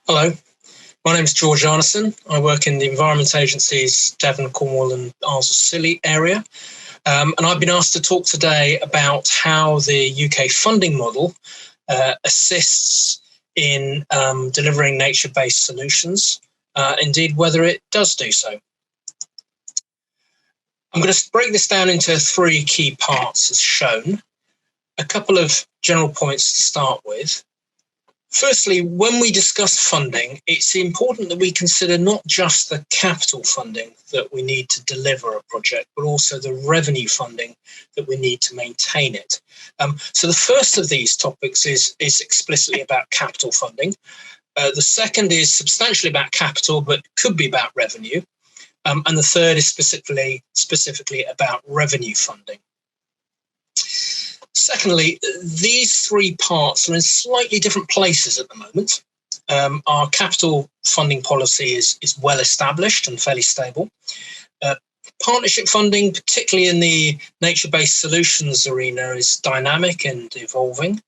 Hello, my name is George Arneson. I work in the Environment Agency's Devon, Cornwall and Isles of Scilly area. And I've been asked to talk today about how the UK funding model assists in delivering nature-based solutions, indeed whether it does do so. I'm going to break this down into three key parts as shown. A couple of general points to start with. Firstly, when we discuss funding, it's important that we consider not just the capital funding that we need to deliver a project, but also the revenue funding that we need to maintain it. So the first of these topics is explicitly about capital funding. The second is substantially about capital, but could be about revenue. And the third is specifically about revenue funding. Secondly, these three parts are in slightly different places at the moment. Our capital funding policy is well established and fairly stable. Partnership funding, particularly in the nature-based solutions arena, is dynamic and evolving.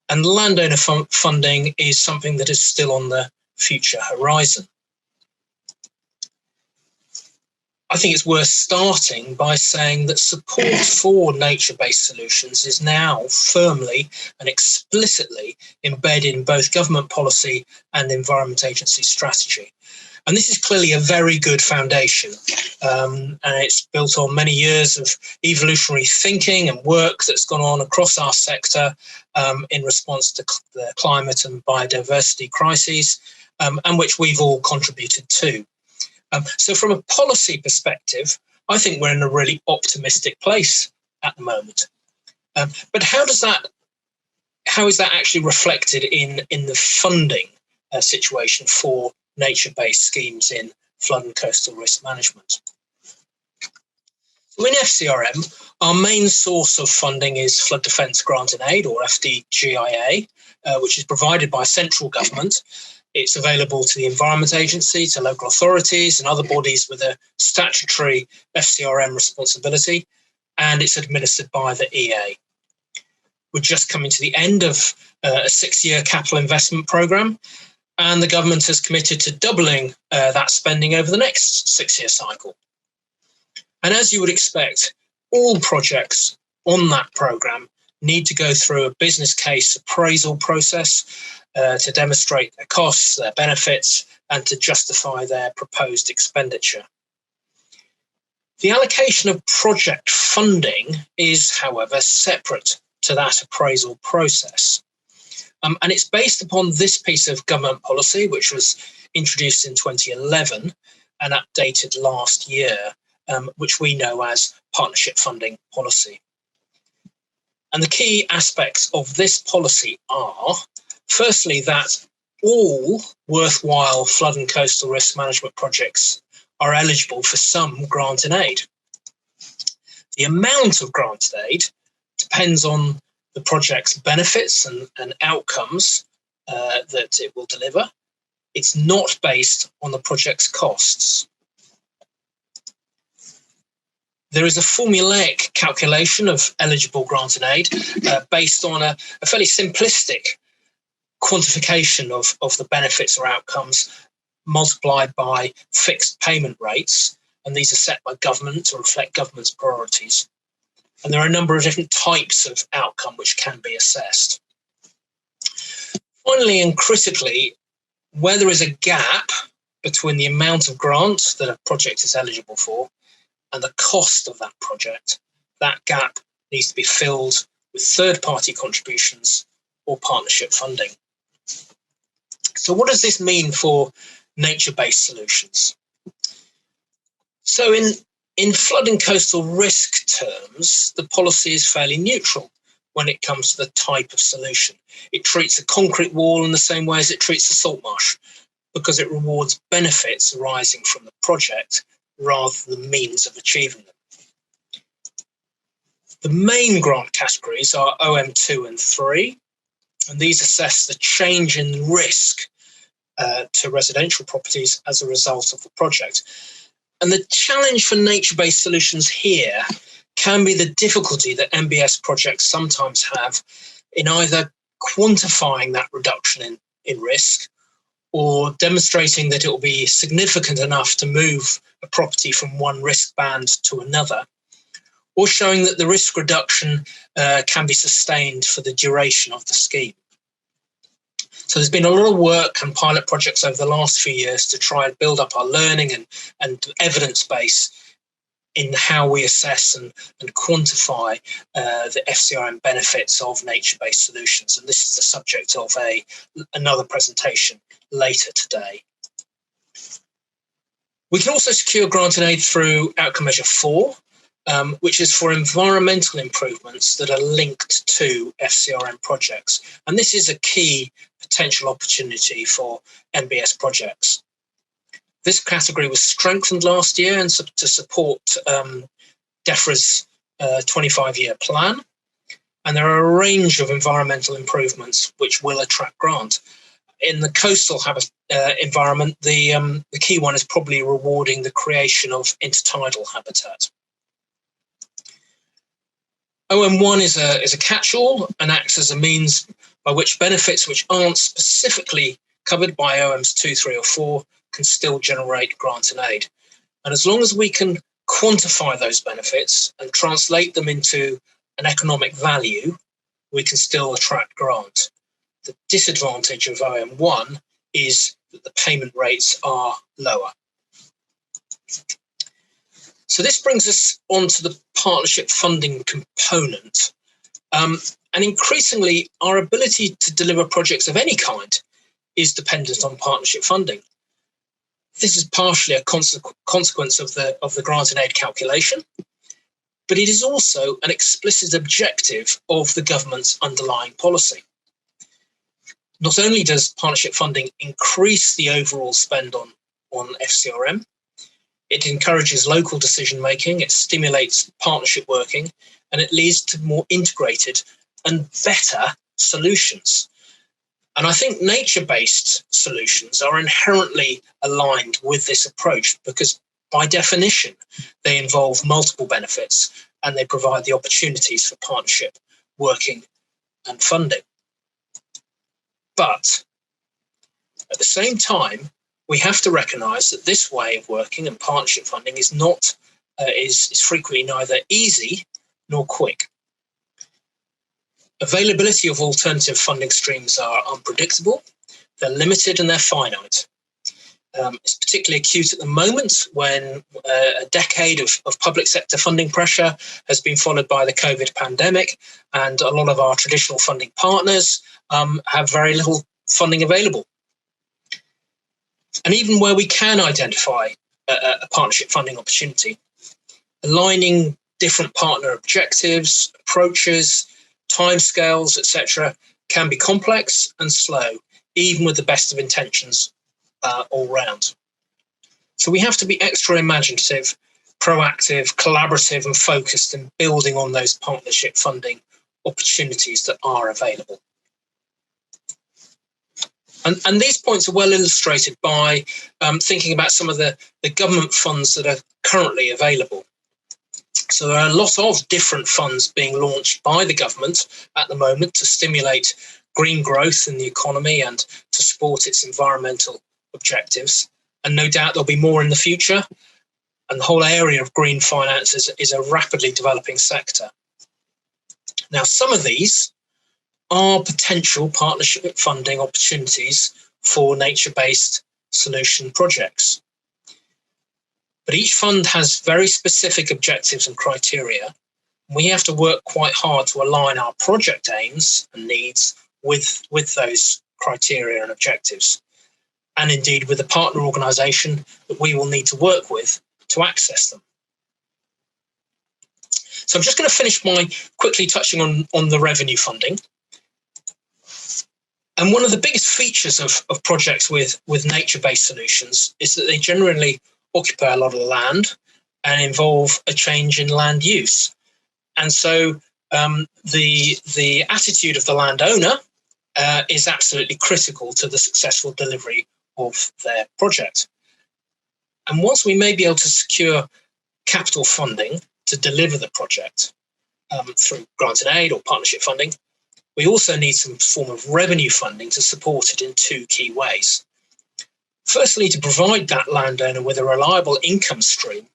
And landowner funding is something that is still on the future horizon. I think it's worth starting by saying that support for nature-based solutions is now firmly and explicitly embedded in both government policy and Environment Agency strategy. And this is clearly a very good foundation, and it's built on many years of evolutionary thinking and work that's gone on across our sector in response to the climate and biodiversity crises, and which we've all contributed to. So from a policy perspective, I think we're in a really optimistic place at the moment. But how is that actually reflected in the funding situation for nature-based schemes in flood and coastal risk management? So in FCRM, our main source of funding is Flood Defence Grant and Aid, or FDGIA, which is provided by central government. It's available to the Environment Agency, to local authorities and other bodies with a statutory FCRM responsibility, and it's administered by the EA. We're just coming to the end of a 6-year capital investment programme, and the government has committed to doubling that spending over the next 6-year cycle. And as you would expect, all projects on that programme need to go through a business case appraisal process to demonstrate their costs, their benefits, and to justify their proposed expenditure. The allocation of project funding is, however, separate to that appraisal process. And it's based upon this piece of government policy, which was introduced in 2011 and updated last year, which we know as partnership funding policy. And the key aspects of this policy are, firstly, that all worthwhile flood and coastal risk management projects are eligible for some grant and aid. The amount of grant and aid depends on the project's benefits and outcomes that it will deliver. It's not based on the project's costs. There is a formulaic calculation of eligible grant and aid based on a fairly simplistic quantification of the benefits or outcomes multiplied by fixed payment rates, and these are set by government to reflect government's priorities. And there are a number of different types of outcome which can be assessed. Finally and critically, where there is a gap between the amount of grant that a project is eligible for and the cost of that project, that gap needs to be filled with third-party contributions or partnership funding. So what does this mean for nature-based solutions? So in flood and coastal risk terms, the policy is fairly neutral when it comes to the type of solution. It treats a concrete wall in the same way as it treats a salt marsh, because it rewards benefits arising from the project rather than means of achieving them. The main grant categories are OM2 and 3, and these assess the change in risk to residential properties as a result of the project. And the challenge for nature-based solutions here can be the difficulty that NBS projects sometimes have in either quantifying that reduction in risk or demonstrating that it will be significant enough to move a property from one risk band to another, or showing that the risk reduction can be sustained for the duration of the scheme. So there's been a lot of work and pilot projects over the last few years to try and build up our learning and evidence base in how we assess and quantify the FCRM benefits of nature-based solutions. And this is the subject of another presentation later today. We can also secure grant and aid through outcome measure 4, which is for environmental improvements that are linked to FCRM projects. And this is a key potential opportunity for NBS projects. This category was strengthened last year and to support DEFRA's 25-year plan. And there are a range of environmental improvements which will attract grant. In the coastal environment, the key one is probably rewarding the creation of intertidal habitat. OM1 is a catch-all and acts as a means by which benefits which aren't specifically covered by OMs 2, 3 or 4 can still generate grant and aid. And as long as we can quantify those benefits and translate them into an economic value, we can still attract grant. The disadvantage of OM1 is that the payment rates are lower. So this brings us on to the partnership funding component. And increasingly, our ability to deliver projects of any kind is dependent on partnership funding. This is partially a consequence of the grant and aid calculation, but it is also an explicit objective of the government's underlying policy. Not only does partnership funding increase the overall spend on FCRM, it encourages local decision-making, it stimulates partnership working, and it leads to more integrated and better solutions. And I think nature-based solutions are inherently aligned with this approach because, by definition, they involve multiple benefits and they provide the opportunities for partnership working and funding. But at the same time, we have to recognise that this way of working and partnership funding is frequently neither easy nor quick. Availability of alternative funding streams are unpredictable, they're limited and they're finite. It's particularly acute at the moment when a decade of public sector funding pressure has been followed by the COVID pandemic, and a lot of our traditional funding partners have very little funding available. And even where we can identify a partnership funding opportunity, aligning different partner objectives, approaches, timescales, etc., can be complex and slow, even with the best of intentions all round. So we have to be extra imaginative, proactive, collaborative, and focused in building on those partnership funding opportunities that are available. And these points are well illustrated by thinking about some of the government funds that are currently available. So there are a lot of different funds being launched by the government at the moment to stimulate green growth in the economy and to support its environmental objectives. And no doubt there'll be more in the future. And the whole area of green finance is a rapidly developing sector. Now, some of these are potential partnership funding opportunities for nature-based solution projects. But each fund has very specific objectives and criteria. We have to work quite hard to align our project aims and needs with those criteria and objectives, and indeed with the partner organisation that we will need to work with to access them. So I'm just going to finish by quickly touching on the revenue funding. And one of the biggest features of projects with nature-based solutions is that they generally occupy a lot of land and involve a change in land use. And so the attitude of the landowner is absolutely critical to the successful delivery of their project. And once we may be able to secure capital funding to deliver the project through grant and aid or partnership funding, we also need some form of revenue funding to support it in two key ways. Firstly, to provide that landowner with a reliable income stream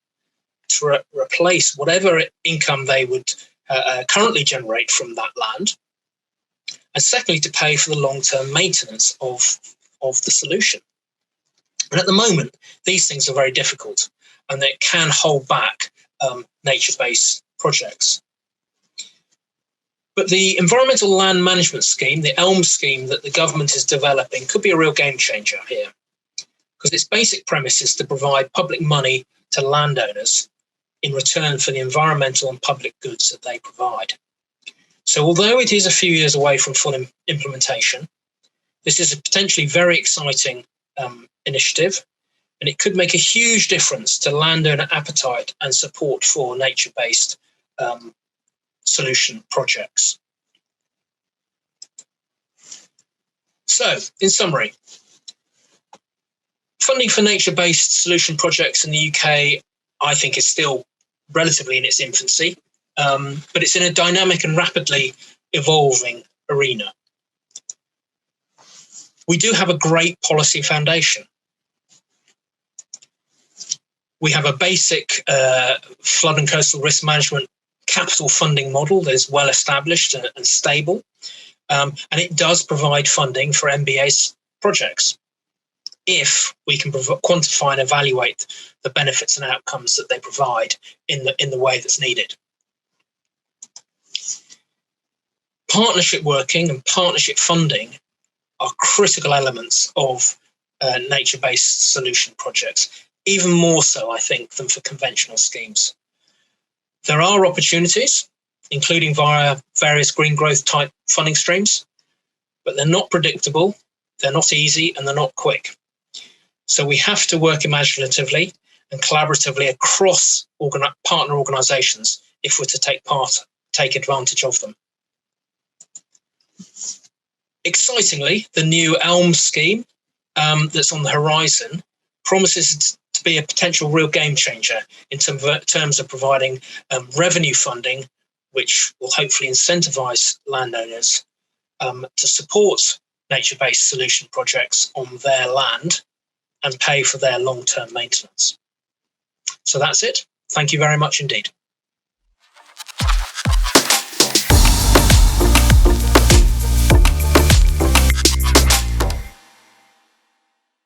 to replace whatever income they would currently generate from that land. And secondly, to pay for the long-term maintenance of the solution. And at the moment, these things are very difficult, and they can hold back nature-based projects. But the Environmental Land Management Scheme, the ELM scheme that the government is developing, could be a real game changer here, because its basic premise is to provide public money to landowners in return for the environmental and public goods that they provide. So although it is a few years away from full implementation, this is a potentially very exciting initiative, and it could make a huge difference to landowner appetite and support for nature-based solution projects. So, in summary, funding for nature-based solution projects in the UK, I think, is still relatively in its infancy, but it's in a dynamic and rapidly evolving arena. We do have a great policy foundation. We have a basic flood and coastal risk management capital funding model that is well established and stable, and it does provide funding for NBS projects if we can quantify and evaluate the benefits and outcomes that they provide in the way that's needed. Partnership working and partnership funding are critical elements of nature-based solution projects, even more so, I think, than for conventional schemes. There are opportunities, including via various green growth type funding streams, but they're not predictable, they're not easy, and they're not quick. So we have to work imaginatively and collaboratively across partner organisations if we're to take advantage of them. Excitingly, the new ELM scheme that's on the horizon promises to be a potential real game changer in terms of providing revenue funding, which will hopefully incentivise landowners to support nature-based solution projects on their land and pay for their long-term maintenance. So that's it. Thank you very much indeed.